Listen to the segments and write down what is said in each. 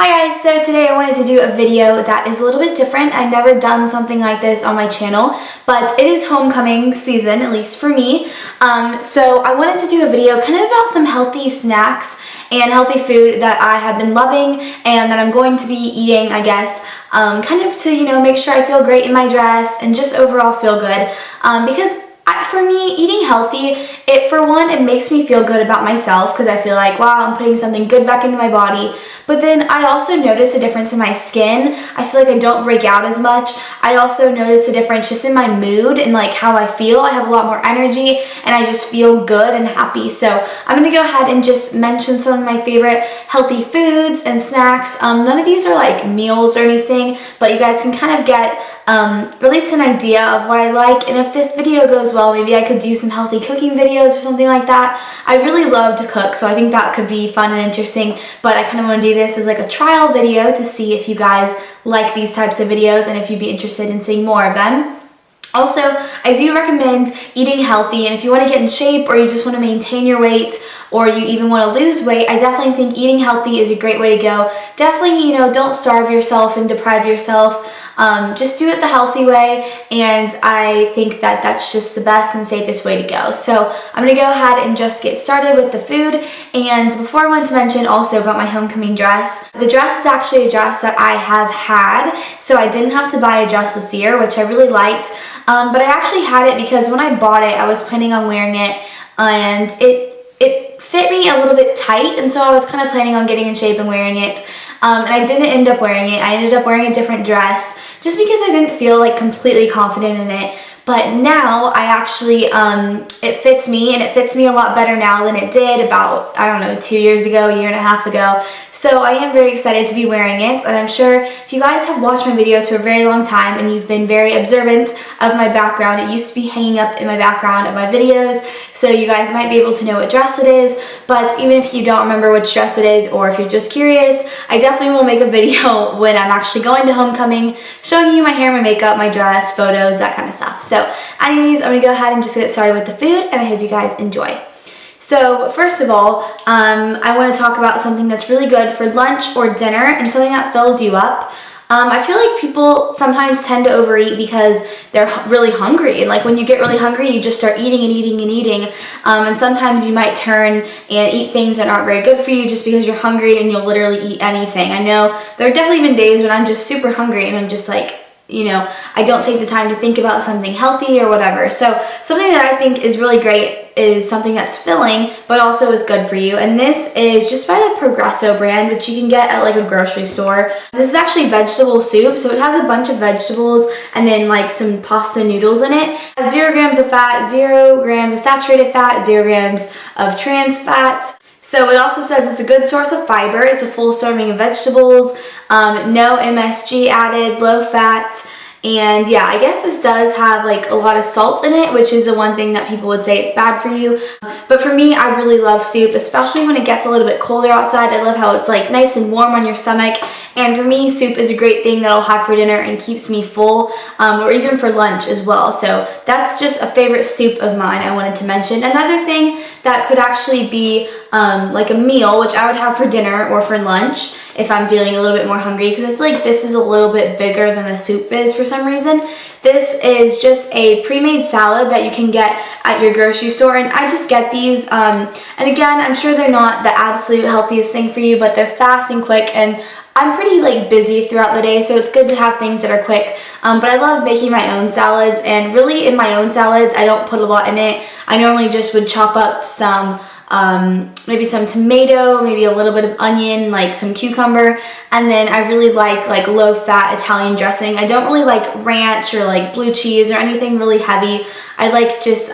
Hi guys, so today I wanted to do a video that is a little bit different. I've never done something like this on my channel, but it is homecoming season, at least for me. So I wanted to do a video kind of about some healthy snacks and healthy food that I have been loving and that I'm going to be eating, I guess, kind of to, make sure I feel great in my dress and just overall feel good. Because for me, eating healthy, it makes me feel good about myself because I feel like, wow, I'm putting something good back into my body. But then I also notice a difference in my skin. I feel like I don't break out as much. I also notice a difference just in my mood and like how I feel. I have a lot more energy and I just feel good and happy. So I'm going to go ahead and just mention some of my favorite healthy foods and snacks. None of these are like meals or anything, but you guys can kind of get at least an idea of what I like. And if this video goes well, maybe I could do some healthy cooking videos or something like that. I really love to cook, so I think that could be fun and interesting, but I kind of want to do this as like a trial video to see if you guys like these types of videos and if you'd be interested in seeing more of them. Also, I do recommend eating healthy, and if you want to get in shape or you just want to maintain your weight or you even want to lose weight, I definitely think eating healthy is a great way to go. Definitely, don't starve yourself and deprive yourself. Just do it the healthy way, and I think that that's just the best and safest way to go. So I'm going to go ahead and just get started with the food. And before, I wanted to mention also about my homecoming dress. The dress is actually a dress that I have had, so I didn't have to buy a dress this year, which I really liked. But I actually had it because when I bought it, I was planning on wearing it, and it fit me a little bit tight, and so I was kind of planning on getting in shape and wearing it. And I didn't end up wearing it. I ended up wearing a different dress just because I didn't feel like completely confident in it. But now I actually, it fits me, and it fits me a lot better now than it did about, 2 years ago, a year and a half ago. So I am very excited to be wearing it, and I'm sure if you guys have watched my videos for a very long time and you've been very observant of my background, it used to be hanging up in my background of my videos, so you guys might be able to know what dress it is. But even if you don't remember which dress it is, or if you're just curious, I definitely will make a video when I'm actually going to homecoming, showing you my hair, my makeup, my dress, photos, that kind of stuff. So anyways, I'm going to go ahead and just get started with the food, and I hope you guys enjoy. So first of all, I want to talk about something that's really good for lunch or dinner and something that fills you up. I feel like people sometimes tend to overeat because they're really hungry, and like when you get really hungry, you just start eating and eating and eating, and sometimes you might turn and eat things that aren't very good for you just because you're hungry, and you'll literally eat anything. I know there have definitely been days when I'm just super hungry and I'm just like, I don't take the time to think about something healthy or whatever. So something that I think is really great is something that's filling but also is good for you, and this is just by the Progresso brand, which you can get at like a grocery store. This is actually vegetable soup, so it has a bunch of vegetables and then like some pasta noodles in it. It has 0 grams of fat, 0 grams of saturated fat, 0 grams of trans fat. So it also says it's a good source of fiber. It's a full serving of vegetables, no MSG added, low fat, and yeah, I guess this does have like a lot of salt in it, which is the one thing that people would say it's bad for you. But for me, I really love soup, especially when it gets a little bit colder outside. I love how it's like nice and warm on your stomach. And for me, soup is a great thing that I'll have for dinner and keeps me full, or even for lunch as well. So that's just a favorite soup of mine I wanted to mention. Another thing that could actually be like a meal, which I would have for dinner or for lunch if I'm feeling a little bit more hungry, because I feel like this is a little bit bigger than the soup is for some reason. This is just a pre-made salad that you can get at your grocery store, and I just get these, and again, I'm sure they're not the absolute healthiest thing for you, but they're fast and quick, and I'm pretty like busy throughout the day, so it's good to have things that are quick. But I love making my own salads, and really in my own salads, I don't put a lot in it. I normally just would chop up some maybe some tomato, maybe a little bit of onion, like some cucumber, and then I really like low-fat Italian dressing. I don't really like ranch or like blue cheese or anything really heavy. I like just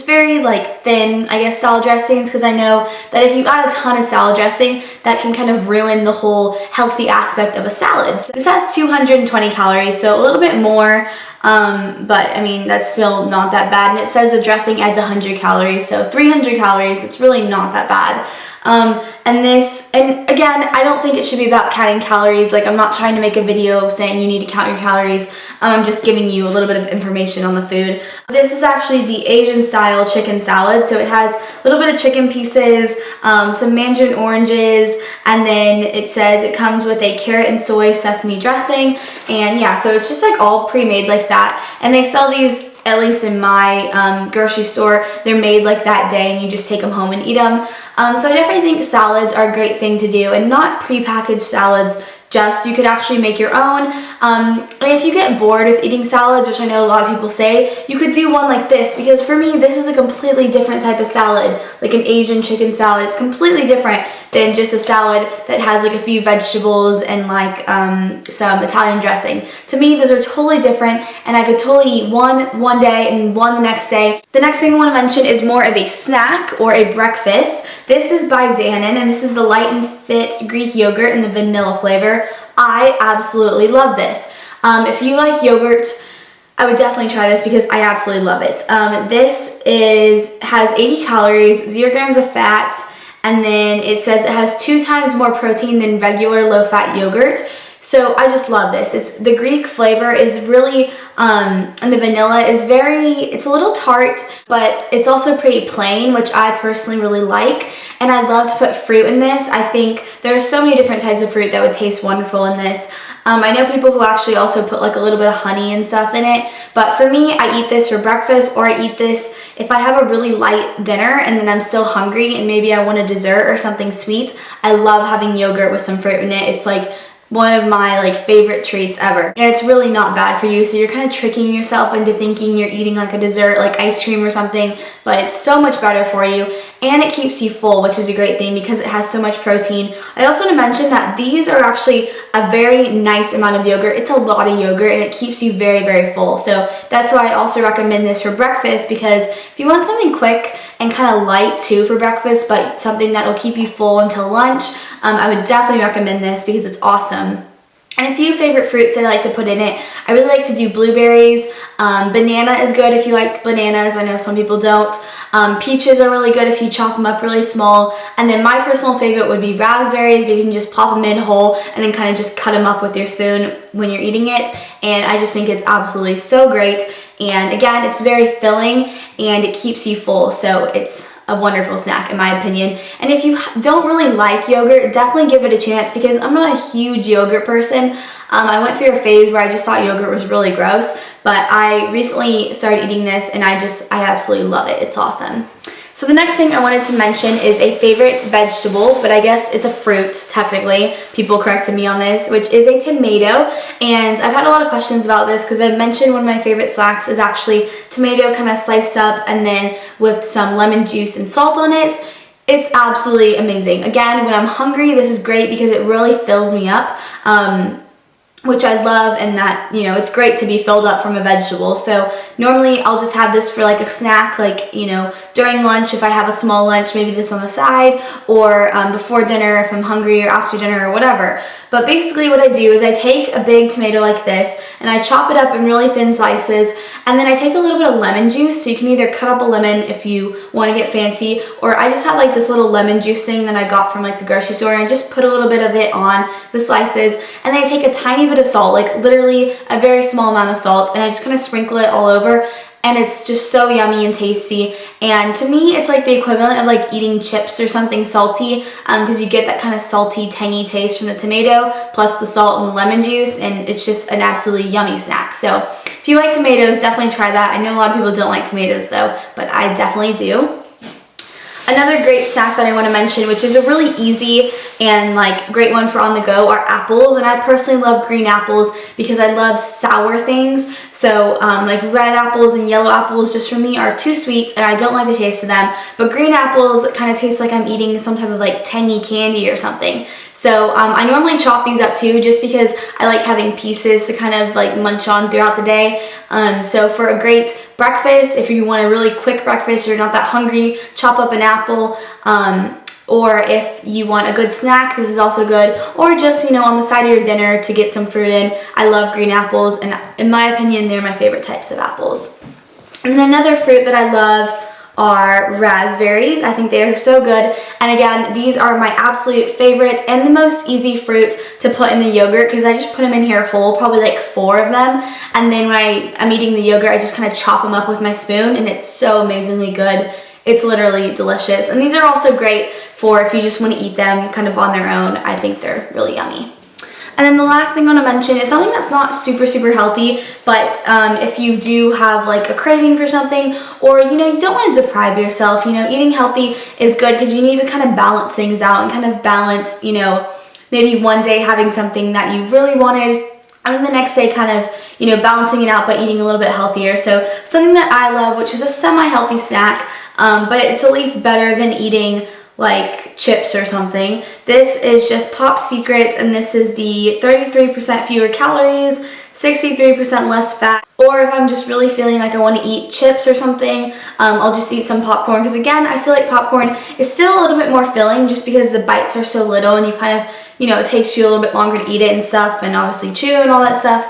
very like thin, I guess, salad dressings, because I know that if you add a ton of salad dressing, that can kind of ruin the whole healthy aspect of a salad. So this has 220 calories, so a little bit more, but I mean, that's still not that bad. And it says the dressing adds 100 calories, so 300 calories, it's really not that bad. And again, I don't think it should be about counting calories. Like, I'm not trying to make a video saying you need to count your calories. I'm just giving you a little bit of information on the food. This is actually the Asian style chicken salad. So it has a little bit of chicken pieces, some mandarin oranges, and then it says it comes with a carrot and soy sesame dressing. And yeah, so it's just like all pre-made like that. And they sell these, at least in my grocery store, they're made like that day and you just take them home and eat them. So I definitely think salads are a great thing to do, and not pre-packaged salads. Just, you could actually make your own. And if you get bored with eating salads, which I know a lot of people say, you could do one like this, because for me, this is a completely different type of salad, like an Asian chicken salad. It's completely different than just a salad that has like a few vegetables and like some Italian dressing. To me, those are totally different, and I could totally eat one day and one the next day. The next thing I want to mention is more of a snack or a breakfast. This is by Dannon, and this is the Light and Fit Greek yogurt in the vanilla flavor. I absolutely love this. If you like yogurt, I would definitely try this because I absolutely love it. This has 80 calories, 0 grams of fat, and then it says it has 2 times more protein than regular low-fat yogurt. So I just love this. It's the Greek flavor is really, and the vanilla is it's a little tart, but it's also pretty plain, which I personally really like. And I love to put fruit in this. I think there's so many different types of fruit that would taste wonderful in this. I know people who actually also put like a little bit of honey and stuff in it, but for me, I eat this for breakfast, or I eat this if I have a really light dinner and then I'm still hungry and maybe I want a dessert or something sweet. I love having yogurt with some fruit in it. It's like one of my like favorite treats ever. And it's really not bad for you, so you're kind of tricking yourself into thinking you're eating like a dessert, like ice cream or something, but it's so much better for you, and it keeps you full, which is a great thing because it has so much protein. I also want to mention that these are actually a very nice amount of yogurt. It's a lot of yogurt and it keeps you very, very full. So that's why I also recommend this for breakfast, because if you want something quick and kind of light too for breakfast, but something that will keep you full until lunch, I would definitely recommend this because it's awesome. And a few favorite fruits that I like to put in it. I really like to do blueberries. Banana is good if you like bananas. I know some people don't. Peaches are really good if you chop them up really small. And then my personal favorite would be raspberries, but you can just pop them in whole and then kind of just cut them up with your spoon when you're eating it. And I just think it's absolutely so great. And again, it's very filling and it keeps you full. So it's a wonderful snack in my opinion. And if you don't really like yogurt, definitely give it a chance, because I'm not a huge yogurt person. I went through a phase where I just thought yogurt was really gross, but I recently started eating this and I absolutely love it. It's awesome. So the next thing I wanted to mention is a favorite vegetable, but I guess it's a fruit technically. People corrected me on this, which is a tomato. And I've had a lot of questions about this because I mentioned one of my favorite snacks is actually tomato kind of sliced up and then with some lemon juice and salt on it. It's absolutely amazing. Again, when I'm hungry, this is great because it really fills me up. Which I love, and that, you know, it's great to be filled up from a vegetable. So normally I'll just have this for like a snack, like, you know, during lunch if I have a small lunch, maybe this on the side, or before dinner if I'm hungry, or after dinner or whatever. But basically what I do is I take a big tomato like this and I chop it up in really thin slices, and then I take a little bit of lemon juice. So you can either cut up a lemon if you want to get fancy, or I just have like this little lemon juice thing that I got from like the grocery store, and I just put a little bit of it on the slices, and then I take a tiny bit of salt, like literally a very small amount of salt, and I just kind of sprinkle it all over. And it's just so yummy and tasty. And to me, it's like the equivalent of like eating chips or something salty, because you get that kind of salty, tangy taste from the tomato, plus the salt and the lemon juice, and it's just an absolutely yummy snack. So if you like tomatoes, definitely try that. I know a lot of people don't like tomatoes though, but I definitely do. Another great snack that I want to mention, which is a really easy and like great one for on the go, are apples. And I personally love green apples because I love sour things. So like red apples and yellow apples just for me are too sweet and I don't like the taste of them. But green apples kind of taste like I'm eating some type of like tangy candy or something. So I normally chop these up too, just because I like having pieces to kind of like munch on throughout the day. So for a great breakfast, if you want a really quick breakfast, you're not that hungry, chop up an apple. Or if you want a good snack, this is also good. Or just, you know, on the side of your dinner to get some fruit in. I love green apples, and in my opinion, they're my favorite types of apples. And then another fruit that I love are raspberries. I think they are so good. And again, these are my absolute favorites and the most easy fruits to put in the yogurt because I just put them in here whole, probably like 4 of them. And then when I'm eating the yogurt, I just kind of chop them up with my spoon, and it's so amazingly good. It's literally delicious. And these are also great for if you just want to eat them kind of on their own. I think they're really yummy. And then the last thing I want to mention is something that's not super healthy, but if you do have like a craving for something, or you don't want to deprive yourself, eating healthy is good because you need to kind of balance things out and kind of balance, maybe one day having something that you really wanted, and then the next day kind of, balancing it out by eating a little bit healthier. So something that I love, which is a semi-healthy snack, but it's at least better than eating like chips or something. This is just Pop Secrets, and this is the 33% fewer calories, 63% less fat. Or if I'm just really feeling like I want to eat chips or something, I'll just eat some popcorn, because again, I feel like popcorn is still a little bit more filling just because the bites are so little and you kind of, it takes you a little bit longer to eat it and stuff, and obviously chew and all that stuff.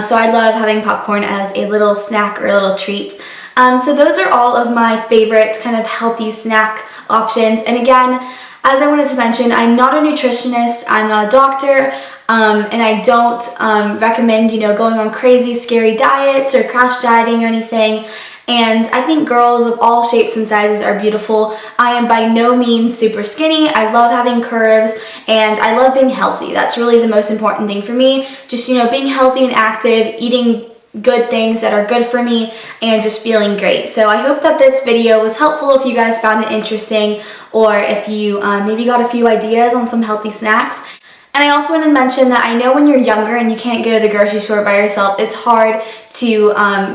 So I love having popcorn as a little snack or a little treat. So those are all of my favorite kind of healthy snack options. And again, as I wanted to mention, I'm not a nutritionist, I'm not a doctor, and I don't recommend, going on crazy, scary diets or crash dieting or anything. And I think girls of all shapes and sizes are beautiful. I am by no means super skinny. I love having curves, and I love being healthy. That's really the most important thing for me. Just, being healthy and active, eating good things that are good for me, and just feeling great. So I hope that this video was helpful if you guys found it interesting, or if you maybe got a few ideas on some healthy snacks. And I also want to mention that I know when you're younger and you can't go to the grocery store by yourself, it's hard to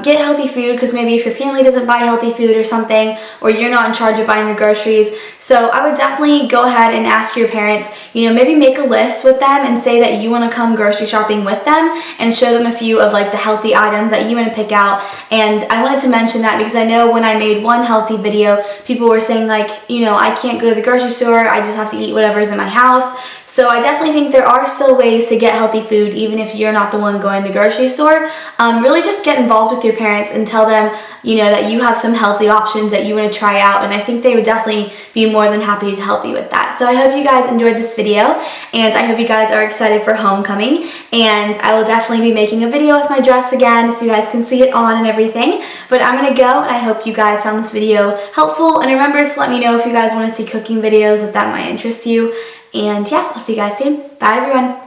get healthy food, because maybe if your family doesn't buy healthy food or something, or you're not in charge of buying the groceries. So I would definitely go ahead and ask your parents, maybe make a list with them and say that you want to come grocery shopping with them, and show them a few of like the healthy items that you want to pick out. And I wanted to mention that because I know when I made one healthy video, people were saying like, I can't go to the grocery store, I just have to eat whatever's in my house. So I definitely think there are still ways to get healthy food even if you're not the one going to the grocery store. Really just get involved with your parents and tell them, that you have some healthy options that you want to try out, and I think they would definitely be more than happy to help you with that. So I hope you guys enjoyed this video, and I hope you guys are excited for homecoming, and I will definitely be making a video with my dress again so you guys can see it on and everything. But I'm going to go, and I hope you guys found this video helpful, and remember to let me know if you guys want to see cooking videos if that might interest you. And yeah, I'll see you guys soon. Bye everyone.